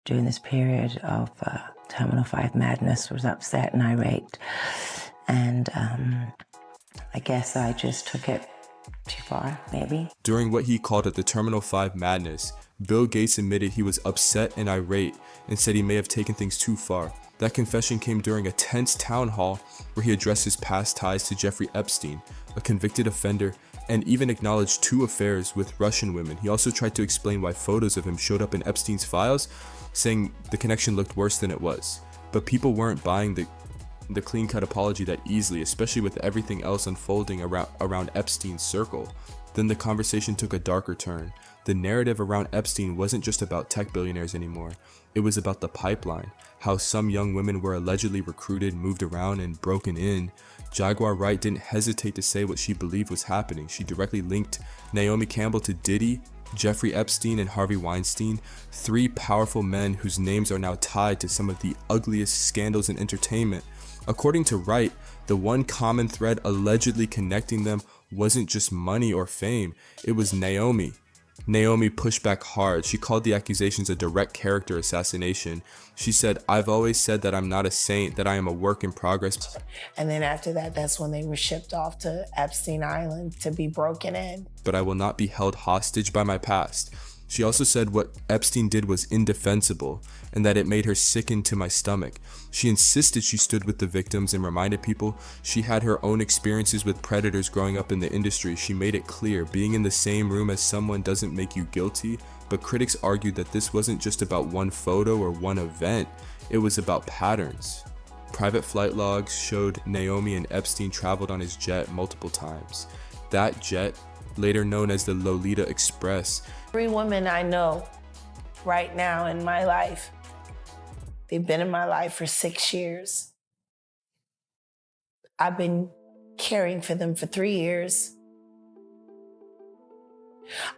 during this period of Terminal 5 madness, was upset and irate. And I guess I just took it too far, maybe. During what he called the Terminal 5 madness, Bill Gates admitted he was upset and irate and said he may have taken things too far. That confession came during a tense town hall where he addressed his past ties to Jeffrey Epstein, a convicted offender, and even acknowledged 2 affairs with Russian women. He also tried to explain why photos of him showed up in Epstein's files, saying the connection looked worse than it was. But people weren't buying the clean-cut apology that easily, especially with everything else unfolding around Epstein's circle. Then the conversation took a darker turn. The narrative around Epstein wasn't just about tech billionaires anymore. It was about the pipeline, how some young women were allegedly recruited, moved around, and broken in. Jaguar Wright didn't hesitate to say what she believed was happening. She directly linked Naomi Campbell to Diddy, Jeffrey Epstein, and Harvey Weinstein, 3 powerful men whose names are now tied to some of the ugliest scandals in entertainment. According to Wright, the one common thread allegedly connecting them wasn't just money or fame, it was Naomi. Naomi pushed back hard. She called the accusations a direct character assassination. She said, "I've always said that I'm not a saint, that I am a work in progress." And then after that, that's when they were shipped off to Epstein Island to be broken in. "But I will not be held hostage by my past." She also said what Epstein did was indefensible and that it made her sicken to my stomach. She insisted she stood with the victims and reminded people she had her own experiences with predators growing up in the industry. She made it clear being in the same room as someone doesn't make you guilty, but critics argued that this wasn't just about one photo or one event, it was about patterns. Private flight logs showed Naomi and Epstein traveled on his jet multiple times. That jet, later known as the Lolita Express, 3 women I know right now in my life, they've been in my life for 6 years. I've been caring for them for 3 years.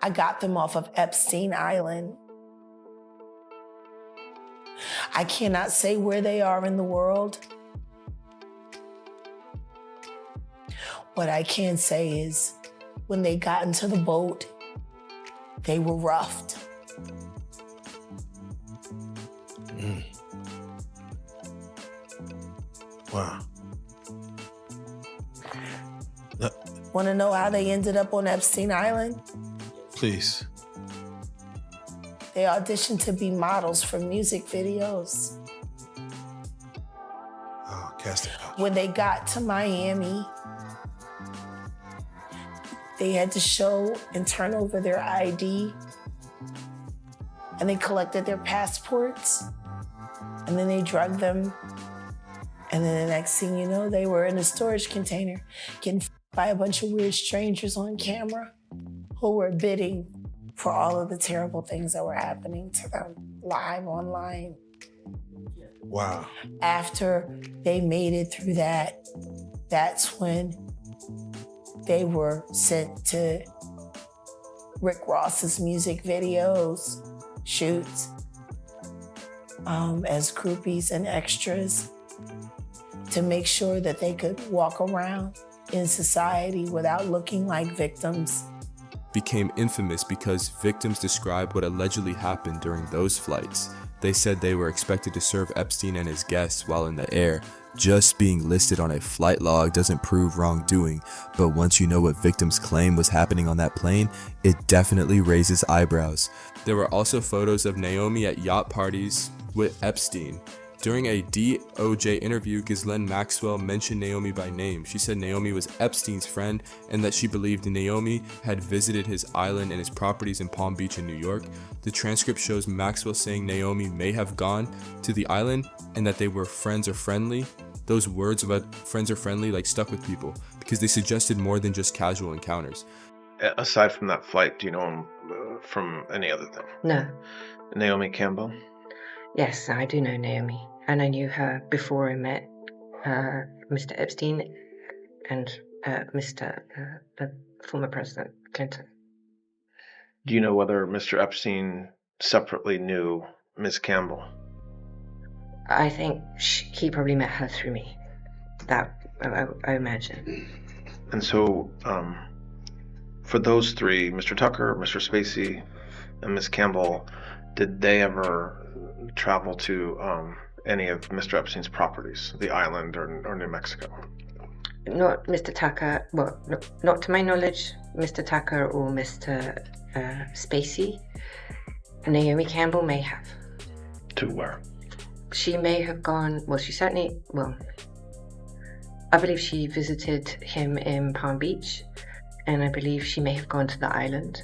I got them off of Epstein Island. I cannot say where they are in the world. What I can say is when they got into the boat, they were roughed. Wow. Want to know how they ended up on Epstein Island? Please. They auditioned to be models for music videos. Oh, casting couch. When they got to Miami, they had to show and turn over their ID, and they collected their passports, and then they drugged them, and then the next thing you know, they were in a storage container getting by a bunch of weird strangers on camera who were bidding for all of the terrible things that were happening to them live online. Wow. After they made it through that, that's when they were sent to Rick Ross's music videos, shoots, as groupies and extras to make sure that they could walk around in society without looking like victims. Became infamous because victims described what allegedly happened during those flights. They said they were expected to serve Epstein and his guests while in the air. Just being listed on a flight log doesn't prove wrongdoing, but once you know what victims claim was happening on that plane, it definitely raises eyebrows. There were also photos of Naomi at yacht parties with Epstein. During a DOJ interview, Ghislaine Maxwell mentioned Naomi by name. She said Naomi was Epstein's friend and that she believed Naomi had visited his island and his properties in Palm Beach in New York. The transcript shows Maxwell saying Naomi may have gone to the island and that they were friends or friendly. Those words about friends or friendly stuck with people because they suggested more than just casual encounters. Aside from that flight, do you know him from any other thing? No. Naomi Campbell? Yes, I do know Naomi. And I knew her before I met Mr. Epstein and the former President Clinton. Do you know whether Mr. Epstein separately knew Ms. Campbell? I think he probably met her through me. That, I imagine. And so, for those 3, Mr. Tucker, Mr. Spacey, and Ms. Campbell, did they ever travel to any of Mr. Epstein's properties, the island or New Mexico? Not Mr. Tucker. Well, not to my knowledge, Mr. Tucker or Mr. Spacey. Naomi Campbell may have. To where? She may have gone. Well, she certainly. Well, I believe she visited him in Palm Beach, and I believe she may have gone to the island,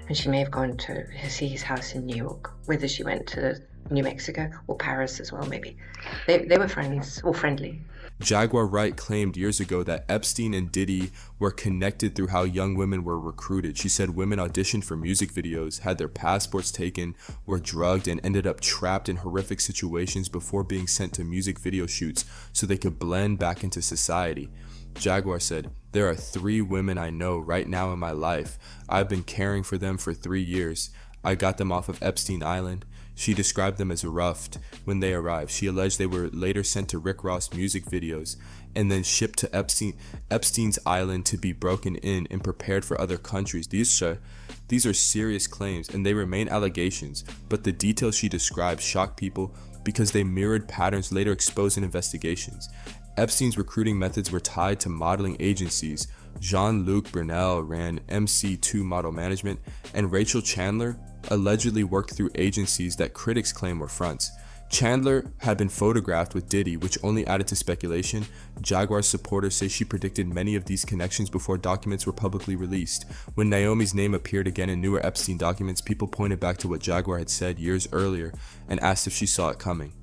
and she may have gone to see his house in New York. Whether she went to New Mexico or Paris as well, maybe. They were friends or friendly. Jaguar Wright claimed years ago that Epstein and Diddy were connected through how young women were recruited. She said women auditioned for music videos, had their passports taken, were drugged, and ended up trapped in horrific situations before being sent to music video shoots so they could blend back into society. Jaguar said, "There are 3 women I know right now in my life. I've been caring for them for 3 years. I got them off of Epstein Island." She described them as roughed when they arrived. She alleged they were later sent to Rick Ross music videos and then shipped to Epstein's Island to be broken in and prepared for other countries. These are serious claims and they remain allegations, but the details she described shocked people because they mirrored patterns later exposed in investigations. Epstein's recruiting methods were tied to modeling agencies. Jean-Luc Brunel ran MC2 Model Management, and Rachel Chandler allegedly worked through agencies that critics claim were fronts. Chandler had been photographed with Diddy, which only added to speculation. Jaguar's supporters say she predicted many of these connections before documents were publicly released. When Naomi's name appeared again in newer Epstein documents, people pointed back to what Jaguar had said years earlier and asked if she saw it coming.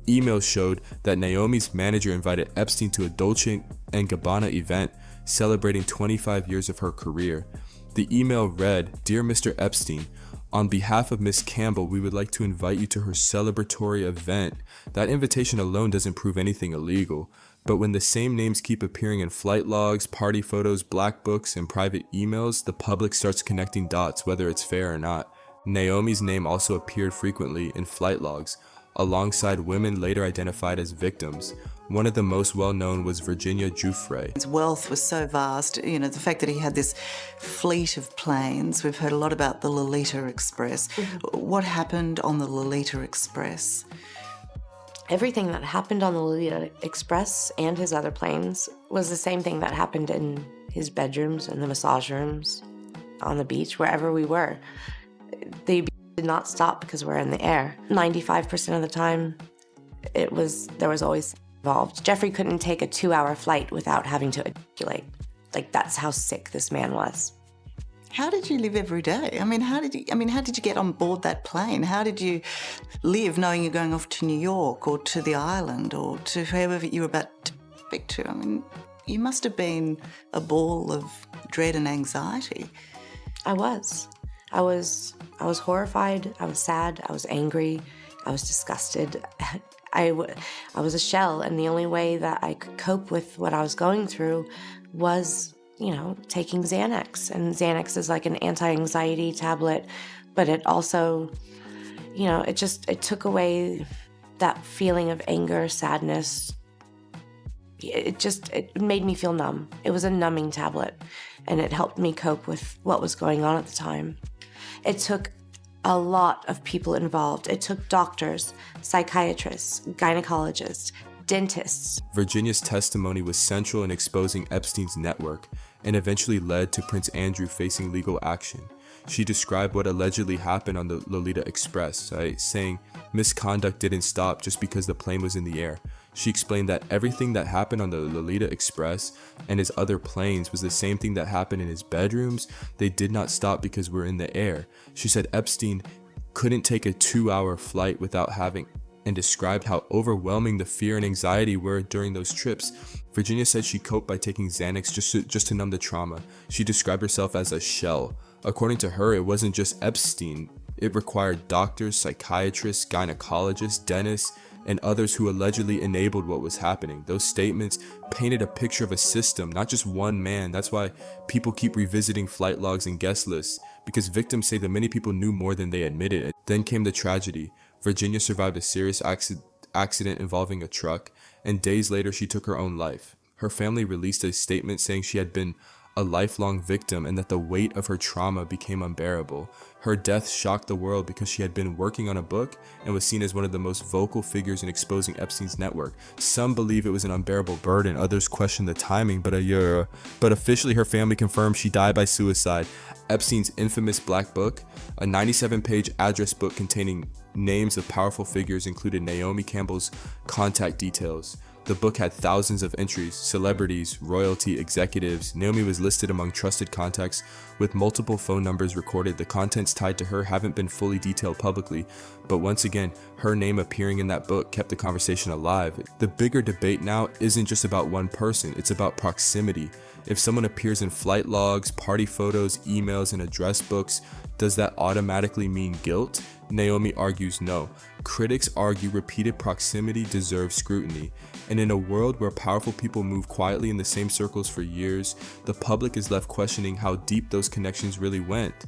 Emails showed that Naomi's manager invited Epstein to a Dolce & Gabbana event celebrating 25 years of her career. The email read, "Dear Mr. Epstein, on behalf of Miss Campbell, we would like to invite you to her celebratory event." That invitation alone doesn't prove anything illegal, but when the same names keep appearing in flight logs, party photos, black books, and private emails, the public starts connecting dots, whether it's fair or not. Naomi's name also appeared frequently in flight logs, alongside women later identified as victims. One of the most well-known was Virginia Giuffre. His wealth was so vast, the fact that he had this fleet of planes. We've heard a lot about the Lolita Express. What happened on the Lolita Express? Everything that happened on the Lolita Express and his other planes was the same thing that happened in his bedrooms and the massage rooms, on the beach, wherever we were. The did not stop because we're in the air. 95% of the time, there was always involved. Jeffrey couldn't take a 2-hour flight without having to ejaculate. That's how sick this man was. How did you live every day? How did you get on board that plane? How did you live knowing you're going off to New York or to the island or to whoever you were about to speak to? You must have been a ball of dread and anxiety. I was horrified, I was sad, I was angry, I was disgusted. I was a shell, and the only way that I could cope with what I was going through was, taking Xanax. And Xanax is like an anti-anxiety tablet, but it also, it took away that feeling of anger, sadness. It made me feel numb. It was a numbing tablet, and it helped me cope with what was going on at the time. It took a lot of people involved. It took doctors, psychiatrists, gynecologists, dentists. Virginia's testimony was central in exposing Epstein's network and eventually led to Prince Andrew facing legal action. She described what allegedly happened on the Lolita Express, saying misconduct didn't stop just because the plane was in the air. She explained that everything that happened on the Lolita Express and his other planes was the same thing that happened in his bedrooms. They did not stop because we're in the air. She said Epstein couldn't take a 2-hour flight without having, and described how overwhelming the fear and anxiety were during those trips. Virginia said she coped by taking Xanax just to numb the trauma. She described herself as a shell. According to her, it wasn't just Epstein. It required doctors, psychiatrists, gynecologists, dentists, and others who allegedly enabled what was happening. Those statements painted a picture of a system, not just one man. That's why people keep revisiting flight logs and guest lists, because victims say that many people knew more than they admitted. Then came the tragedy. Virginia survived a serious accident involving a truck, and days later she took her own life. Her family released a statement saying she had been a lifelong victim, and that the weight of her trauma became unbearable. Her death shocked the world because she had been working on a book and was seen as one of the most vocal figures in exposing Epstein's network. Some believe it was an unbearable burden, others question the timing, but officially her family confirmed she died by suicide. Epstein's infamous Black Book, a 97-page address book containing names of powerful figures, included Naomi Campbell's contact details. The book had thousands of entries, celebrities, royalty, executives. Naomi was listed among trusted contacts with multiple phone numbers recorded. The contents tied to her haven't been fully detailed publicly, but once again, her name appearing in that book kept the conversation alive. The bigger debate now isn't just about one person, it's about proximity. If someone appears in flight logs, party photos, emails, and address books, does that automatically mean guilt? Naomi argues no. Critics argue repeated proximity deserves scrutiny. And in a world where powerful people move quietly in the same circles for years, the public is left questioning how deep those connections really went.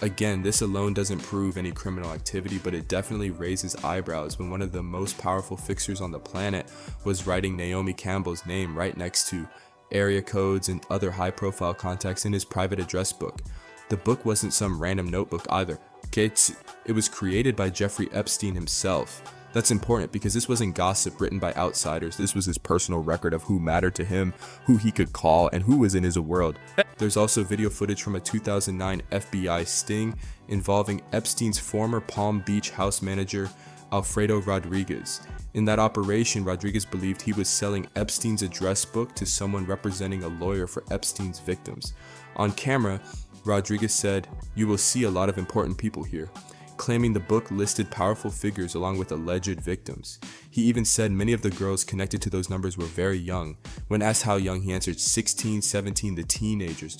Again, this alone doesn't prove any criminal activity, but it definitely raises eyebrows when one of the most powerful fixers on the planet was writing Naomi Campbell's name right next to area codes and other high-profile contacts in his private address book. The book wasn't some random notebook either. It was created by Jeffrey Epstein himself. That's important because this wasn't gossip written by outsiders. This was his personal record of who mattered to him, who he could call, and who was in his world. There's also video footage from a 2009 FBI sting involving Epstein's former Palm Beach house manager, Alfredo Rodriguez. In that operation, Rodriguez believed he was selling Epstein's address book to someone representing a lawyer for Epstein's victims. On camera, Rodriguez said, "You will see a lot of important people here," claiming the book listed powerful figures along with alleged victims. He even said many of the girls connected to those numbers were very young. When asked how young, he answered 16, 17, the teenagers,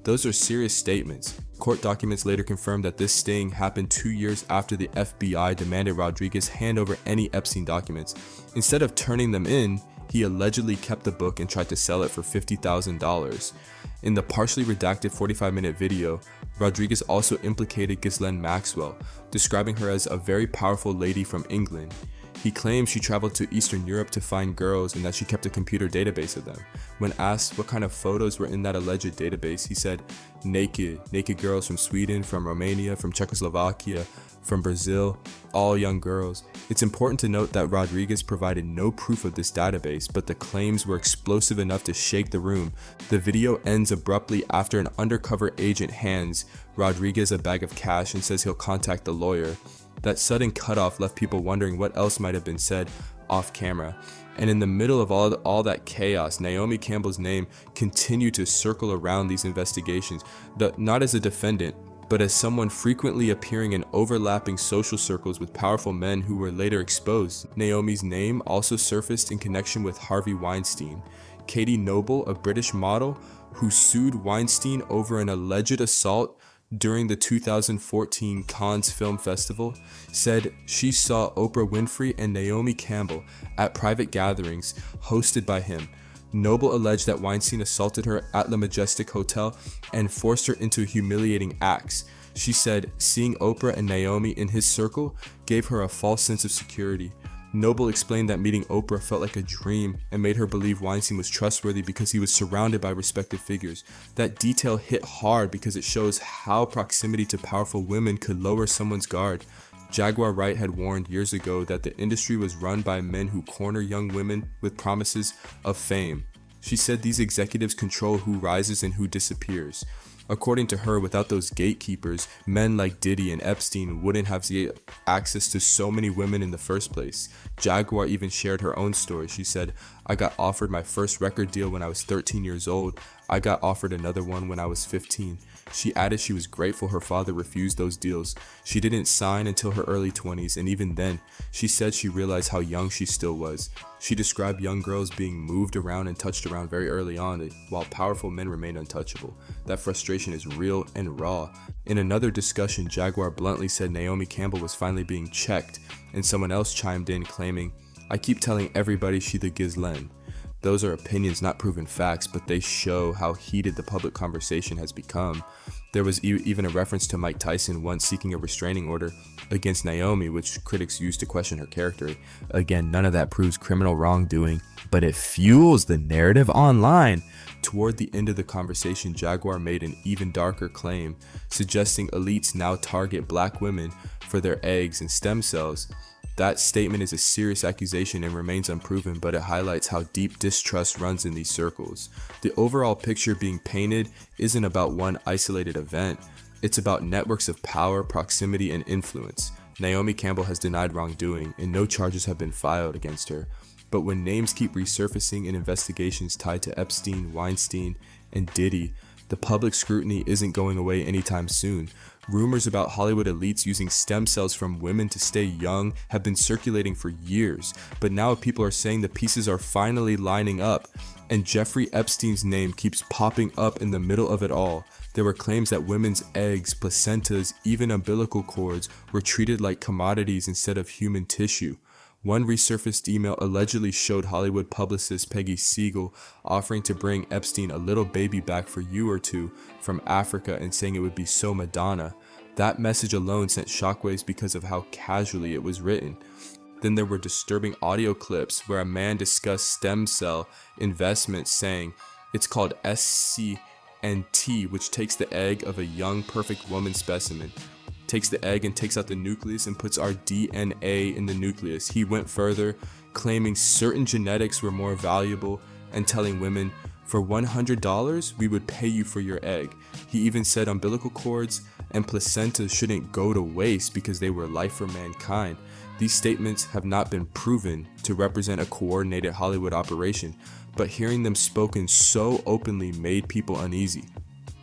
Those are serious statements. Court documents later confirmed that this sting happened 2 years after the FBI demanded Rodriguez hand over any Epstein documents. Instead of turning them in, he allegedly kept the book and tried to sell it for $50,000. In the partially redacted 45-minute video, Rodriguez also implicated Ghislaine Maxwell, describing her as a very powerful lady from England. He claimed she traveled to Eastern Europe to find girls and that she kept a computer database of them. When asked what kind of photos were in that alleged database, he said, naked girls from Sweden, from Romania, from Czechoslovakia, from Brazil, all young girls. It's important to note that Rodriguez provided no proof of this database, but the claims were explosive enough to shake the room. The video ends abruptly after an undercover agent hands Rodriguez a bag of cash and says he'll contact the lawyer. That sudden cutoff left people wondering what else might have been said off camera. And in the middle of all that chaos, Naomi Campbell's name continued to circle around these investigations, not as a defendant, but as someone frequently appearing in overlapping social circles with powerful men who were later exposed. Naomi's name also surfaced in connection with Harvey Weinstein. Katie Noble, a British model who sued Weinstein over an alleged assault during the 2014 Cannes Film Festival, said she saw Oprah Winfrey and Naomi Campbell at private gatherings hosted by him. Noble alleged that Weinstein assaulted her at the Majestic Hotel and forced her into humiliating acts. She said seeing Oprah and Naomi in his circle gave her a false sense of security. Noble explained that meeting Oprah felt like a dream and made her believe Weinstein was trustworthy because he was surrounded by respected figures. That detail hit hard because it shows how proximity to powerful women could lower someone's guard. Jaguar Wright had warned years ago that the industry was run by men who corner young women with promises of fame. She said these executives control who rises and who disappears. According to her, without those gatekeepers, men like Diddy and Epstein wouldn't have access to so many women in the first place. Jaguar even shared her own story. She said, "I got offered my first record deal when I was 13 years old. I got offered another one when I was 15. She added she was grateful her father refused those deals. She didn't sign until her early 20s, and even then, she said she realized how young she still was. She described young girls being moved around and touched around very early on, while powerful men remained untouchable. That frustration is real and raw." In another discussion, Jaguar bluntly said Naomi Campbell was finally being checked, and someone else chimed in claiming, "I keep telling everybody she the Ghislaine." Those are opinions, not proven facts, but they show how heated the public conversation has become. There was even a reference to Mike Tyson once seeking a restraining order against Naomi, which critics used to question her character. Again, none of that proves criminal wrongdoing, but it fuels the narrative online. Toward the end of the conversation, Jaguar made an even darker claim, suggesting elites now target black women for their eggs and stem cells. That statement is a serious accusation and remains unproven, but it highlights how deep distrust runs in these circles. The overall picture being painted isn't about one isolated event. It's about networks of power, proximity, and influence. Naomi Campbell has denied wrongdoing, and no charges have been filed against her. But when names keep resurfacing in investigations tied to Epstein, Weinstein, and Diddy, the public scrutiny isn't going away anytime soon. Rumors about Hollywood elites using stem cells from women to stay young have been circulating for years, but now people are saying the pieces are finally lining up, and Jeffrey Epstein's name keeps popping up in the middle of it all. There were claims that women's eggs, placentas, even umbilical cords were treated like commodities instead of human tissue. One resurfaced email allegedly showed Hollywood publicist Peggy Siegel offering to bring Epstein a little baby back for you or two from Africa and saying it would be so Madonna. That message alone sent shockwaves because of how casually it was written. Then there were disturbing audio clips where a man discussed stem cell investment, saying it's called SCNT, which takes the egg of a young perfect woman specimen, takes the egg and takes out the nucleus and puts our DNA in the nucleus. He went further, claiming certain genetics were more valuable and telling women, for $100, we would pay you for your egg. He even said umbilical cords and placentas shouldn't go to waste because they were life for mankind. These statements have not been proven to represent a coordinated Hollywood operation, but hearing them spoken so openly made people uneasy.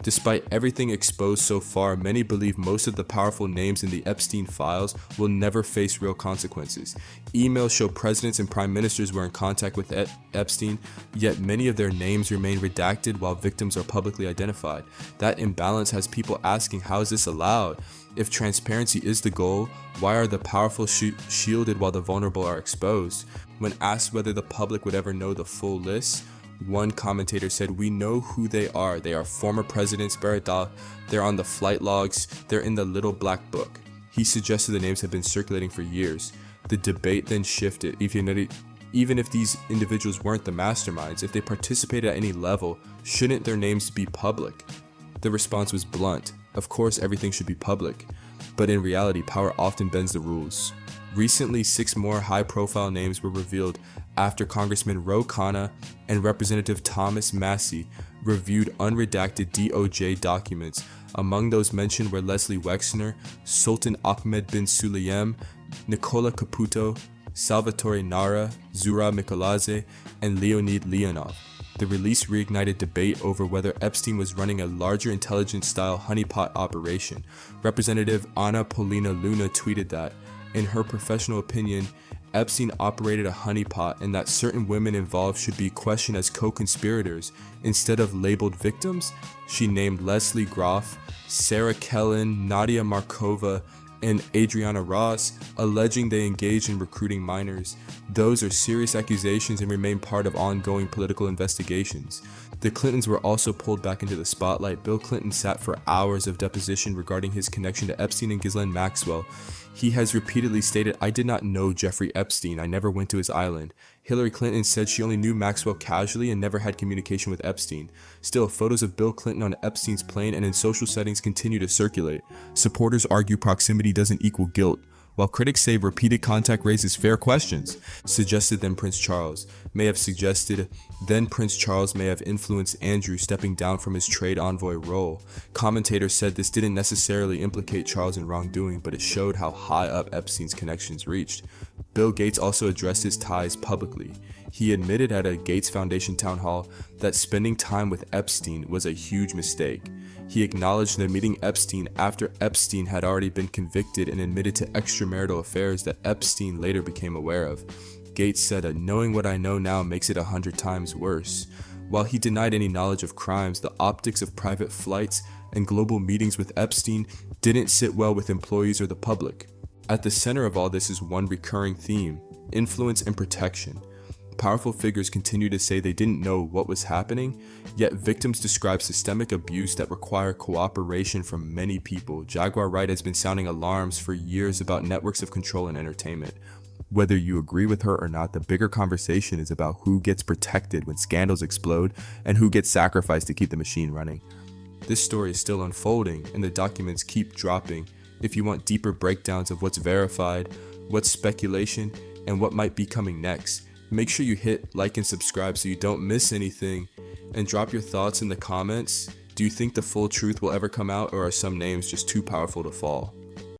Despite everything exposed so far, many believe most of the powerful names in the Epstein files will never face real consequences. Emails show presidents and prime ministers were in contact with Epstein, yet many of their names remain redacted while victims are publicly identified. That imbalance has people asking, how is this allowed? If transparency is the goal, why are the powerful shielded while the vulnerable are exposed? When asked whether the public would ever know the full list, one commentator said, we know who they are. They are former presidents, they're on the flight logs, they're in the little black book. He suggested the names have been circulating for years. The debate then shifted. Even if these individuals weren't the masterminds, if they participated at any level, shouldn't their names be public? The response was blunt. Of course, everything should be public. But in reality, power often bends the rules. Recently, 6 more high-profile names were revealed after Congressman Ro Khanna and Representative Thomas Massie reviewed unredacted DOJ documents. Among those mentioned were Leslie Wexner, Sultan Ahmed bin Sulayem, Nicola Caputo, Salvatore Nara, Zura Michelazze, and Leonid Leonov. The release reignited debate over whether Epstein was running a larger intelligence-style honeypot operation. Representative Anna Polina Luna tweeted that, in her professional opinion, Epstein operated a honeypot and that certain women involved should be questioned as co-conspirators instead of labeled victims. She named Leslie Groff, Sarah Kellen, Nadia Markova, and Adriana Ross, alleging they engaged in recruiting minors. Those are serious accusations and remain part of ongoing political investigations. The Clintons were also pulled back into the spotlight. Bill Clinton sat for hours of deposition regarding his connection to Epstein and Ghislaine Maxwell. He has repeatedly stated, I did not know Jeffrey Epstein. I never went to his island. Hillary Clinton said she only knew Maxwell casually and never had communication with Epstein. Still, photos of Bill Clinton on Epstein's plane and in social settings continue to circulate. Supporters argue proximity doesn't equal guilt, while critics say repeated contact raises fair questions. Prince Charles may have influenced Andrew stepping down from his trade envoy role. Commentators said this didn't necessarily implicate Charles in wrongdoing, but it showed how high up Epstein's connections reached. Bill Gates also addressed his ties publicly. He admitted at a Gates Foundation town hall that spending time with Epstein was a huge mistake. He acknowledged that meeting Epstein after Epstein had already been convicted and admitted to extramarital affairs that Epstein later became aware of. Gates said, knowing what I know now makes it 100 times worse. While he denied any knowledge of crimes, the optics of private flights and global meetings with Epstein didn't sit well with employees or the public. At the center of all this is one recurring theme: influence and protection. powerful figures continue to say they didn't know what was happening, yet victims describe systemic abuse that require cooperation from many people. Jaguar Wright has been sounding alarms for years about networks of control in entertainment. Whether you agree with her or not, the bigger conversation is about who gets protected when scandals explode and who gets sacrificed to keep the machine running. This story is still unfolding, and the documents keep dropping. If you want deeper breakdowns of what's verified, what's speculation, and what might be coming next, make sure you hit like and subscribe so you don't miss anything, and drop your thoughts in the comments. Do you think the full truth will ever come out, or are some names just too powerful to fall?